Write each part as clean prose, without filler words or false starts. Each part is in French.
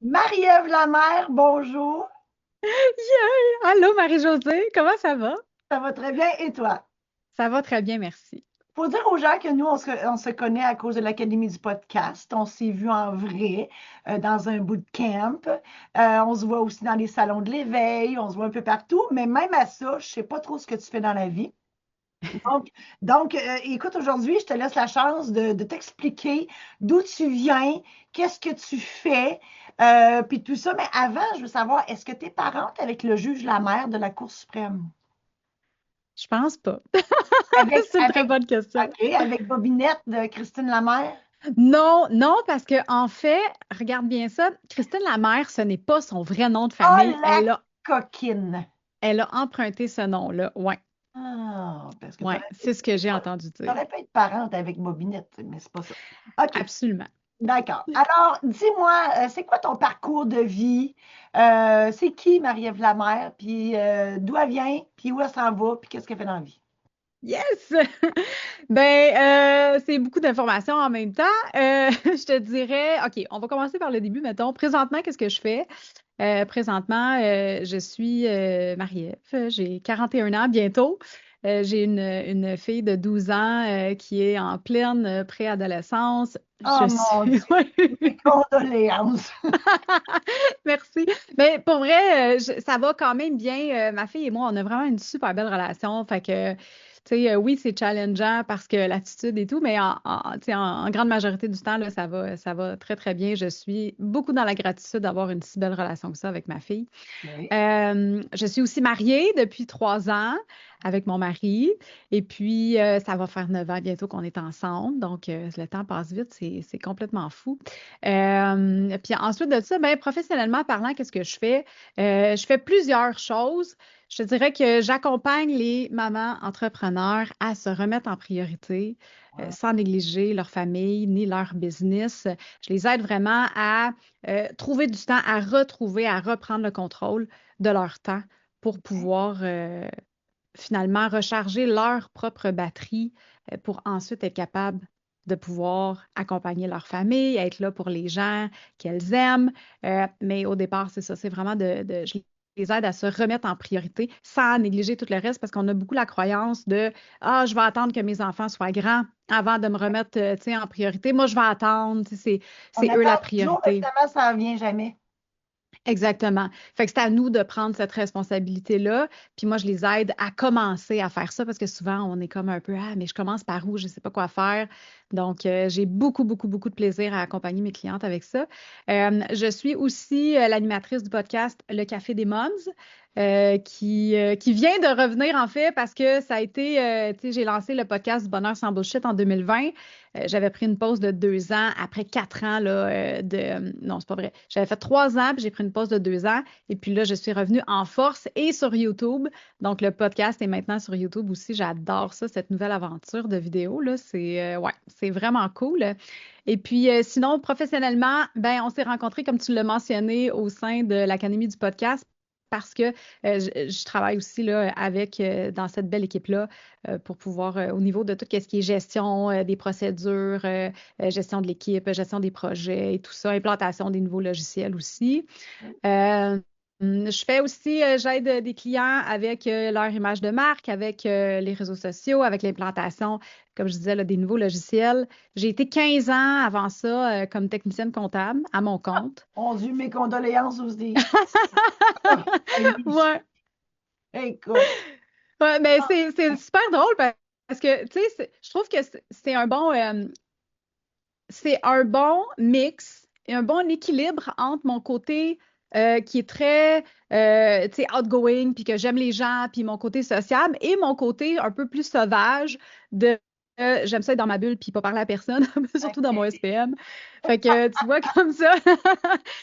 Marie-Ève Lamère, bonjour. Yeah! Allô, Marie-Josée, comment ça va? Ça va très bien et toi? Ça va très bien, merci. Faut dire aux gens que nous, on se connaît à cause de l'Académie du podcast. On s'est vu en vrai dans un bootcamp. On se voit aussi dans les salons de l'éveil. On se voit un peu partout. Mais même à ça, je sais pas trop ce que tu fais dans la vie. Donc, écoute, aujourd'hui, je te laisse la chance de t'expliquer d'où tu viens, qu'est-ce que tu fais, puis tout ça. Mais avant, je veux savoir, est-ce que tu es parente avec le juge Lamère de la Cour suprême? Je pense pas. Avec, C'est une très avec, bonne question. OK, avec Bobinette de Christine Lamère. Non, non, parce que en fait, regarde bien ça, Christine Lamère, ce n'est pas son vrai nom de Oh, famille. la coquine! Elle a emprunté ce nom-là. Ouais, Ah, parce que tu ouais, c'est ce que j'ai entendu dire. aurais pu être parente avec Bobinette, mais c'est pas ça. OK, Absolument. d'accord. Alors, dis-moi, c'est quoi ton parcours de vie? C'est qui Marie-Ève Lamère? Puis d'où elle vient? Puis où elle s'en va? Puis qu'est-ce qu'elle fait dans la vie? Yes! C'est beaucoup d'informations en même temps. Je te dirais, OK, on va commencer par le début, mettons. Présentement, qu'est-ce que je fais? Présentement, je suis Marie-Ève, j'ai 41 ans bientôt. J'ai une fille de 12 ans qui est en pleine préadolescence. Oh Je mon suis... Dieu, mes condoléances. Merci. Mais pour vrai, ça va quand même bien. Ma fille et moi, on a vraiment une super belle relation. Fait que, tu sais, oui, c'est challengeant parce que l'attitude et tout, mais tu sais, en grande majorité du temps, là, ça va très, très bien. Je suis beaucoup dans la gratitude d'avoir une si belle relation que ça avec ma fille. OK. Je suis aussi mariée depuis 3 ans avec mon mari. Et puis, ça va faire 9 ans bientôt qu'on est ensemble. Donc, le temps passe vite, c'est complètement fou. Puis ensuite de ça, ben, professionnellement parlant, qu'est-ce que je fais? Je fais plusieurs choses. Je te dirais que j'accompagne les mamans entrepreneurs à se remettre en priorité, Ouais. sans négliger leur famille ni leur business. Je les aide vraiment à trouver du temps, à retrouver, à reprendre le contrôle de leur temps pour pouvoir finalement recharger leur propre batterie pour ensuite être capable de pouvoir accompagner leur famille, être là pour les gens qu'elles aiment. Mais au départ, c'est ça, c'est vraiment je les aide à se remettre en priorité sans négliger tout le reste parce qu'on a beaucoup la croyance de Ah, je vais attendre que mes enfants soient grands avant de me remettre tu sais, en priorité. Moi, je vais attendre, tu sais, On c'est eux attend la toujours, mais priorité. finalement, ça ne vient jamais. Exactement. Fait que c'est à nous de prendre cette responsabilité-là. Puis moi, je les aide à commencer à faire ça parce que souvent, on est comme un peu, ah, mais je commence par où? Je ne sais pas quoi faire. Donc, j'ai beaucoup, beaucoup, beaucoup de plaisir à accompagner mes clientes avec ça. Je suis aussi l'animatrice du podcast Le Café des Moms, qui vient de revenir en fait parce que ça a été, tu sais, j'ai lancé le podcast du Bonheur sans bullshit en 2020. J'avais pris une pause de 2 ans après 4 ans là, non, c'est pas vrai. J'avais fait 3 ans, puis j'ai pris une pause de 2 ans. Et puis là, je suis revenue en force et sur YouTube. Donc, le podcast est maintenant sur YouTube aussi. J'adore ça, cette nouvelle aventure de vidéo, là. Ouais, c'est vraiment cool. Et puis, sinon, professionnellement, ben, on s'est rencontrés, comme tu l'as mentionné, au sein de l'Académie du podcast. Parce que je travaille aussi là, avec dans cette belle équipe-là pour pouvoir, au niveau de tout ce qui est gestion des procédures, gestion de l'équipe, gestion des projets et tout ça, implantation des nouveaux logiciels aussi. Euh, je fais aussi, j'aide des clients avec leur image de marque, avec les réseaux sociaux, avec l'implantation, comme je disais, là, des nouveaux logiciels. J'ai été 15 ans avant ça comme technicienne comptable à mon compte. Mon Dieu, mes condoléances aussi. Ouais, Écoute, ouais, mais c'est super drôle parce que, tu sais, je trouve que c'est un bon mix et un bon équilibre entre mon côté qui est très tu sais, outgoing, puis que j'aime les gens, puis mon côté sociable, et mon côté un peu plus sauvage de j'aime ça être dans ma bulle, puis pas parler à personne, surtout dans mon OK. SPM. Fait que tu vois, comme ça,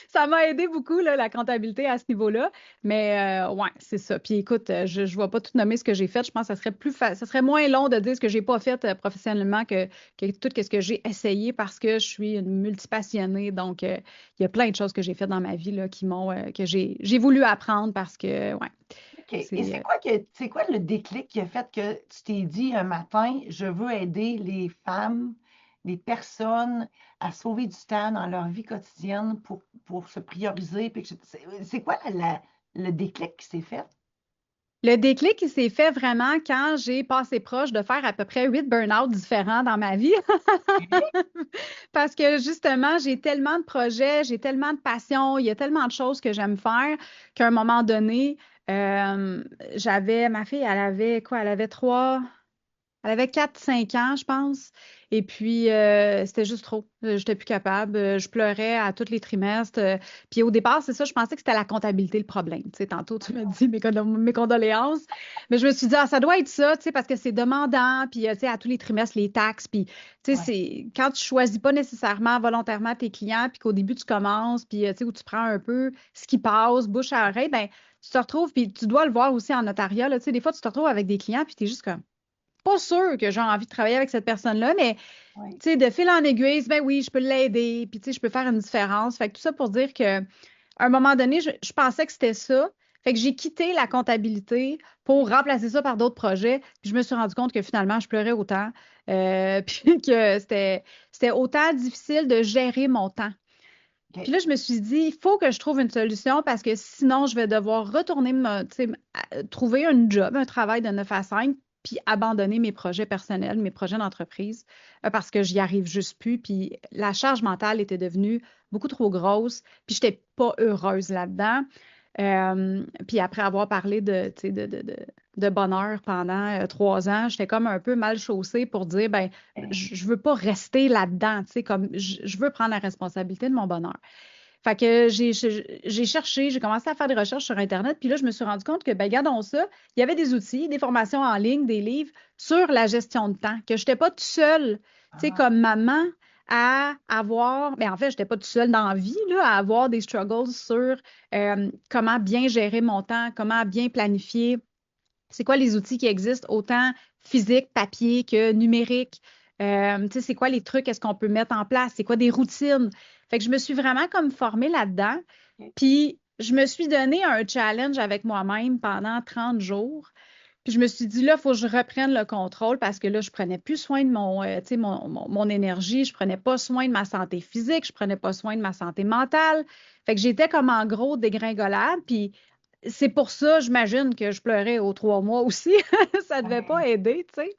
ça m'a aidé beaucoup, là, la comptabilité à ce niveau-là. Mais ouais, c'est ça. Puis écoute, je ne vais pas tout nommer ce que j'ai fait. Je pense que ça serait moins long de dire ce que j'ai pas fait professionnellement que tout ce que j'ai essayé parce que je suis une multipassionnée. Donc, il y a plein de choses que j'ai faites dans ma vie là, que j'ai voulu apprendre parce que, ouais, OK. Et c'est. c'est quoi le déclic qui a fait que tu t'es dit un matin, je veux aider les femmes les personnes à sauver du temps dans leur vie quotidienne pour se prioriser? C'est quoi le déclic qui s'est fait? Le déclic, il s'est fait vraiment quand j'ai passé proche de faire à peu près 8 burn-out différents dans ma vie. Parce que justement, j'ai tellement de projets, j'ai tellement de passion, il y a tellement de choses que j'aime faire qu'à un moment donné, euh, ma fille, elle avait quoi? Elle avait 4 5 ans, je pense. Et puis, c'était juste trop. J'étais plus capable. Je pleurais à tous les trimestres. Puis au départ, c'est ça, je pensais que c'était la comptabilité le problème. Tu sais, tantôt, tu m'as dit mes condoléances. Mais je me suis dit, ah, ça doit être ça, tu sais, parce que c'est demandant. Puis, tu sais, à tous les trimestres, les taxes. Puis, tu sais, Ouais, quand tu choisis pas nécessairement volontairement tes clients, puis qu'au début, tu commences, puis, tu sais, où tu prends un peu ce qui passe, bouche à oreille, ben tu te retrouves, puis tu dois le voir aussi en notariat, là, tu sais, des fois, tu te retrouves avec des clients, puis tu es juste comme pas sûr que j'ai envie de travailler avec cette personne-là, mais ouais. tu sais, de fil en aiguille, ben oui, je peux l'aider, puis tu sais, je peux faire une différence. Fait que tout ça pour dire que à un moment donné, je pensais que c'était ça. Fait que j'ai quitté la comptabilité pour remplacer ça par d'autres projets. Puis je me suis rendu compte que finalement, je pleurais autant. Puis que c'était autant difficile de gérer mon temps. Puis OK. là, je me suis dit, il faut que je trouve une solution parce que sinon, je vais devoir retourner tu sais, trouver un job, un travail de 9 à 5, puis abandonner mes projets personnels, mes projets d'entreprise, parce que j'y arrive juste plus. Puis la charge mentale était devenue beaucoup trop grosse, puis je n'étais pas heureuse là-dedans. Puis après avoir parlé tu sais, de bonheur pendant 3 ans, j'étais comme un peu mal chaussée pour dire, ben, je veux pas rester là-dedans, tu sais, comme je veux prendre la responsabilité de mon bonheur. Fait que j'ai cherché, j'ai commencé à faire des recherches sur Internet, puis là, je me suis rendu compte que, ben, regardons ça, il y avait des outils, des formations en ligne, des livres sur la gestion de temps, que je n'étais pas toute seule, tu sais, Ah, comme maman, à avoir, mais en fait, je n'étais pas toute seule dans la vie, là, à avoir des struggles sur comment bien gérer mon temps, comment bien planifier, c'est quoi les outils qui existent, autant physique, papier que numérique. Tu sais, c'est quoi les trucs, est-ce qu'on peut mettre en place? C'est quoi des routines? Fait que je me suis vraiment comme formée là-dedans. OK. Puis, je me suis donné un challenge avec moi-même pendant 30 jours. Puis, je me suis dit, là, il faut que je reprenne le contrôle parce que là, je prenais plus soin de tu sais, mon énergie, je prenais pas soin de ma santé physique, je prenais pas soin de ma santé mentale. Fait que j'étais comme en gros dégringolade. Puis, c'est pour ça, j'imagine que je pleurais aux 3 mois aussi. Ça devait Ouais. pas aider, tu sais.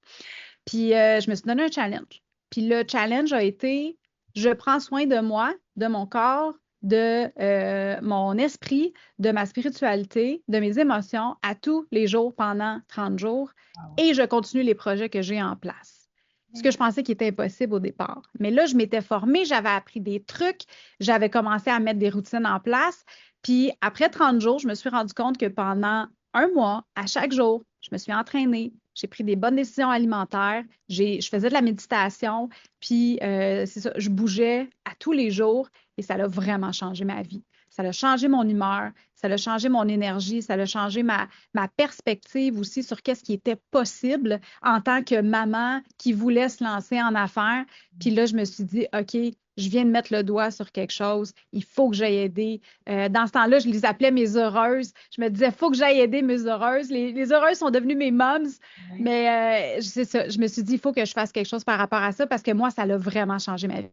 Puis, je me suis donné un challenge. Puis, le challenge a été, je prends soin de moi, de mon corps, de mon esprit, de ma spiritualité, de mes émotions à tous les jours pendant 30 jours Ah ouais. et je continue les projets que j'ai en place. Ce que je pensais qui était impossible au départ. Mais là, je m'étais formée, j'avais appris des trucs, j'avais commencé à mettre des routines en place. Puis après 30 jours, je me suis rendu compte que pendant un mois, à chaque jour, je me suis entraînée, j'ai pris des bonnes décisions alimentaires, je faisais de la méditation, puis c'est ça, je bougeais à tous les jours et ça a vraiment changé ma vie. Ça a changé mon humeur, ça a changé mon énergie, ça a changé ma perspective aussi sur qu'est-ce qui était possible en tant que maman qui voulait se lancer en affaires. Puis là, je me suis dit, OK, je viens de mettre le doigt sur quelque chose, il faut que j'aille aider. Dans ce temps-là, je les appelais mes heureuses. Je me disais, il faut que j'aille aider mes heureuses. Les heureuses sont devenues mes moms, Ouais. mais c'est ça. Je me suis dit, il faut que je fasse quelque chose par rapport à ça parce que moi, ça a vraiment changé ma vie.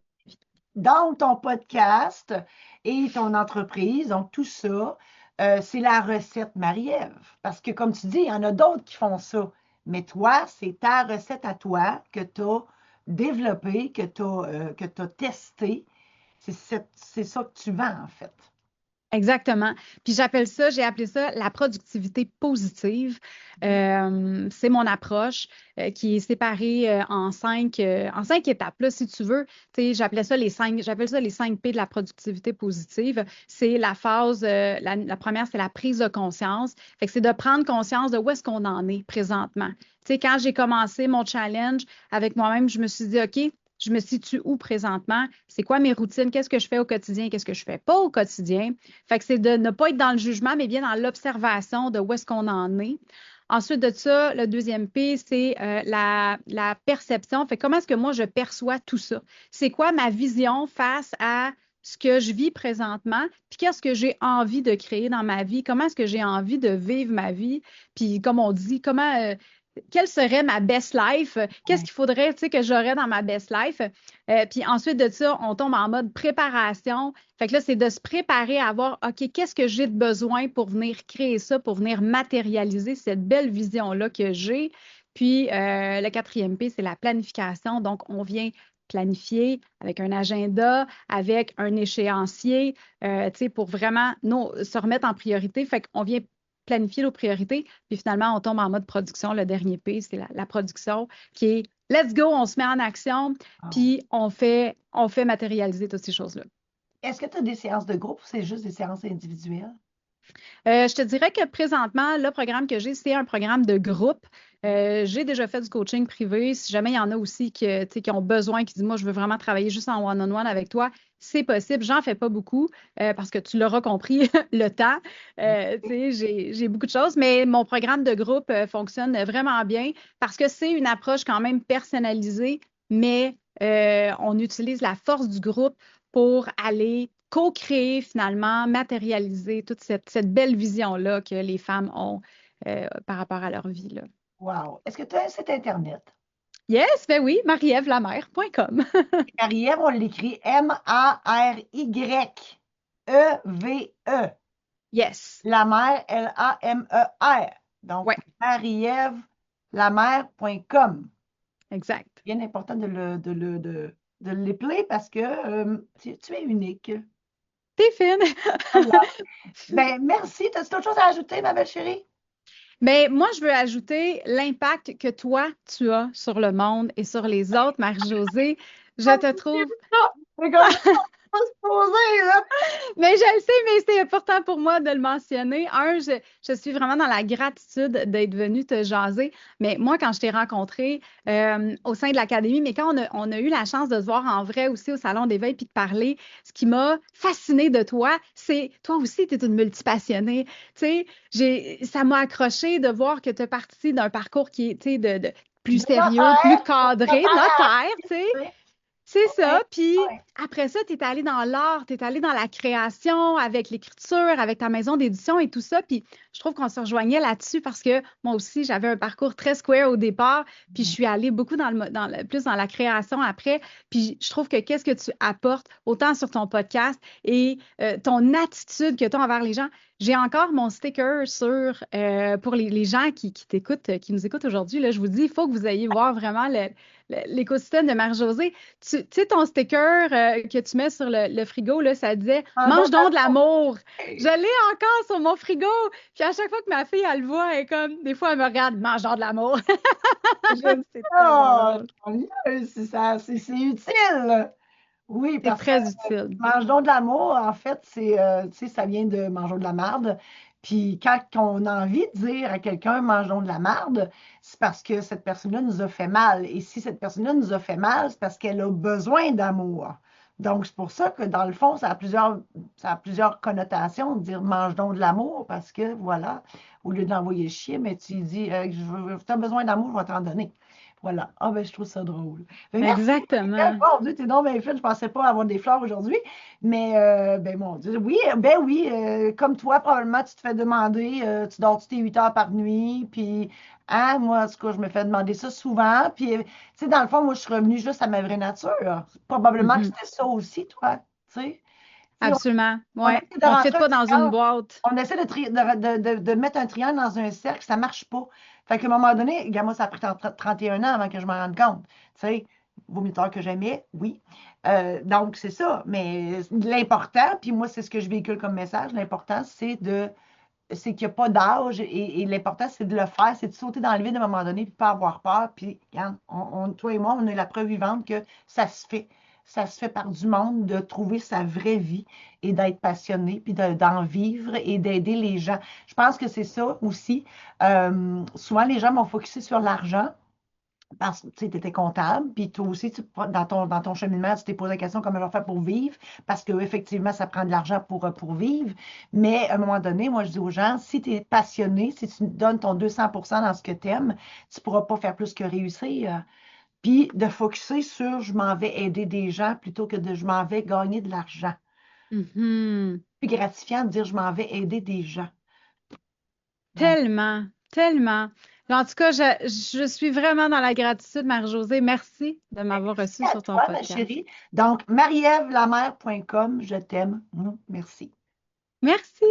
Donc, ton podcast et ton entreprise, donc tout ça, c'est la recette Marie-Ève. Parce que, comme tu dis, il y en a d'autres qui font ça. Mais toi, c'est ta recette à toi que tu as développée, que tu testé. C'est ça que tu vends, en fait. Exactement. Puis j'ai appelé ça la productivité positive. C'est mon approche qui est séparée en cinq étapes. Là, si tu veux, tu sais, j'appelle ça les 5 P de la productivité positive. C'est la phase, la première, c'est la prise de conscience. Fait que c'est de prendre conscience de où est-ce qu'on en est présentement. Tu sais, quand j'ai commencé mon challenge avec moi-même, je me suis dit, OK, je me situe où présentement? C'est quoi mes routines? Qu'est-ce que je fais au quotidien? Qu'est-ce que je fais pas au quotidien? Fait que c'est de ne pas être dans le jugement, mais bien dans l'observation de où est-ce qu'on en est. Ensuite de ça, le deuxième P, c'est la perception. Fait que comment est-ce que moi, je perçois tout ça? C'est quoi ma vision face à ce que je vis présentement? Puis qu'est-ce que j'ai envie de créer dans ma vie? Comment est-ce que j'ai envie de vivre ma vie? Puis comme on dit, quelle serait ma best life? Qu'est-ce qu'il faudrait, tu sais, que j'aurais dans ma best life? Puis ensuite de ça, on tombe en mode préparation. Fait que là, c'est de se préparer à voir, OK, qu'est-ce que j'ai de besoin pour venir créer ça, pour venir matérialiser cette belle vision-là que j'ai. Puis le quatrième P, c'est la planification. Donc, on vient planifier avec un agenda, avec un échéancier, tu sais, pour vraiment se remettre en priorité. Fait qu'on vient planifier nos priorités, puis finalement, on tombe en mode production. Le dernier P, c'est la production qui est let's go, on se met en action, Wow. puis on fait matérialiser toutes ces choses-là. Est-ce que tu as des séances de groupe ou c'est juste des séances individuelles? Je te dirais que présentement, le programme que j'ai, c'est un programme de groupe. J'ai déjà fait du coaching privé. Si jamais il y en a aussi qui ont besoin, qui disent, moi, je veux vraiment travailler juste en one-on-one avec toi, c'est possible. J'en fais pas beaucoup parce que tu l'auras compris, le temps. J'ai beaucoup de choses, mais mon programme de groupe fonctionne vraiment bien parce que c'est une approche quand même personnalisée, mais on utilise la force du groupe pour aller co-créer finalement, matérialiser toute cette belle vision-là que les femmes ont par rapport à leur vie, là. Wow. Est-ce que tu as un site Internet? Yes, ben oui, marievlamer.com. Marie-Ève, on l'écrit MaryevE. Yes. La mère, Lamer. Donc, Ouais, marievlamer.com. exact. Bien important de l'épeler parce que tu es unique. T'es fine. Voilà. Ben, merci. As-tu autre chose à ajouter, ma belle chérie? Mais moi, je veux ajouter l'impact que toi, tu as sur le monde et sur les autres, Marie-Josée. Je te trouve C'est comme ça qu'on peut se poser, là. Mais je le sais, mais c'est important pour moi de le mentionner. Je suis vraiment dans la gratitude d'être venue te jaser. Mais moi, quand je t'ai rencontré au sein de l'académie, mais quand on a eu la chance de te voir en vrai aussi au Salon d'éveil puis de parler, ce qui m'a fascinée de toi, c'est toi aussi, tu es une multipassionnée. Tu sais, ça m'a accroché de voir que tu es partie d'un parcours qui est, tu sais, de plus De sérieux, plus notaire, cadré, notaire. notaire, tu sais. Oui, C'est ça. Puis oui. après ça, tu es allé dans l'art, tu es allé dans la création, avec l'écriture, avec ta maison d'édition et tout ça. Puis je trouve qu'on se rejoignait là-dessus parce que moi aussi, j'avais un parcours très square au départ. Puis je suis allée beaucoup plus dans la création après. Puis je trouve que qu'est-ce que tu apportes autant sur ton podcast et ton attitude que tu as envers les gens. J'ai encore mon sticker pour les gens qui t'écoutent, qui nous écoutent aujourd'hui. Là, je vous dis, il faut que vous ayez voir vraiment l'écosystème de Marie-Josée. Tu sais, ton sticker que tu mets sur le frigo, là, ça disait En mange d'autres donc de l'amour. Je l'ai encore sur mon frigo. Puis à chaque fois que ma fille, elle le voit, elle est comme, des fois, elle me regarde, mange donc de l'amour. j'aime C'est tellement ça. drôle. Tant mieux, c'est utile. Oui, C'est parce que très utile. mangeons de l'amour, en fait, tu sais, ça vient de mangeons de la marde. Puis quand on a envie de dire à quelqu'un mangeons de la marde, c'est parce que cette personne-là nous a fait mal. Et si cette personne-là nous a fait mal, c'est parce qu'elle a besoin d'amour. Donc, c'est pour ça que dans le fond, ça a plusieurs connotations de dire mange donc de l'amour, parce que voilà, au lieu de l'envoyer chier, mais tu lui dis tu as besoin d'amour, je vais t'en donner. Voilà. Ah ben je trouve ça drôle. Ben, merci. Exactement. Mon Dieu, t'es donc bien fine. Je pensais pas avoir des fleurs aujourd'hui. Mais, ben, mon Dieu, oui, comme toi, probablement, tu te fais demander, tu dors-tu tes 8 heures par nuit? Puis, hein, moi, en tout cas, je me fais demander ça souvent. Puis, tu sais, dans le fond, moi, je suis revenue juste à ma vraie nature. Probablement que Mhm. c'était ça aussi, toi, tu sais. Tu sais, Absolument. on Ouais. essaie de On ne fit rentrer un pas dans une triangle. boîte. On essaie de mettre un triangle dans un cercle, ça ne marche pas. Fait qu'à un moment donné, regarde, moi, ça a pris 31 ans avant que je me rende compte. Tu sais, vaut mieux tard que jamais, oui. Donc, c'est ça. Mais l'important, puis moi, c'est ce que je véhicule comme message, l'important, c'est qu'il n'y a pas d'âge et l'important, c'est de le faire, c'est de sauter dans le vide à un moment donné, puis pas avoir peur. Puis, regarde, toi et moi, on est la preuve vivante que ça se fait. Ça se fait par du monde de trouver sa vraie vie et d'être passionné, puis d'en vivre et d'aider les gens. Je pense que c'est ça aussi. Souvent, les gens vont focuser sur l'argent parce que tu étais comptable, puis toi aussi, dans ton cheminement, tu t'es posé la question comment je vais faire pour vivre, parce qu'effectivement, ça prend de l'argent pour vivre. Mais à un moment donné, moi, je dis aux gens, si tu es passionné, si tu donnes ton 200% dans ce que tu aimes, tu ne pourras pas faire plus que réussir. Puis de focuser sur je m'en vais aider des gens plutôt que de je m'en vais gagner de l'argent. Mhm. Plus gratifiant de dire je m'en vais aider des gens. Donc, Tellement, tellement. En tout cas, je suis vraiment dans la gratitude, Marie-Josée. Merci de m'avoir Merci reçue à sur ton toi, ma podcast. chérie. Donc, marievlamer.com, je t'aime. Merci. Merci.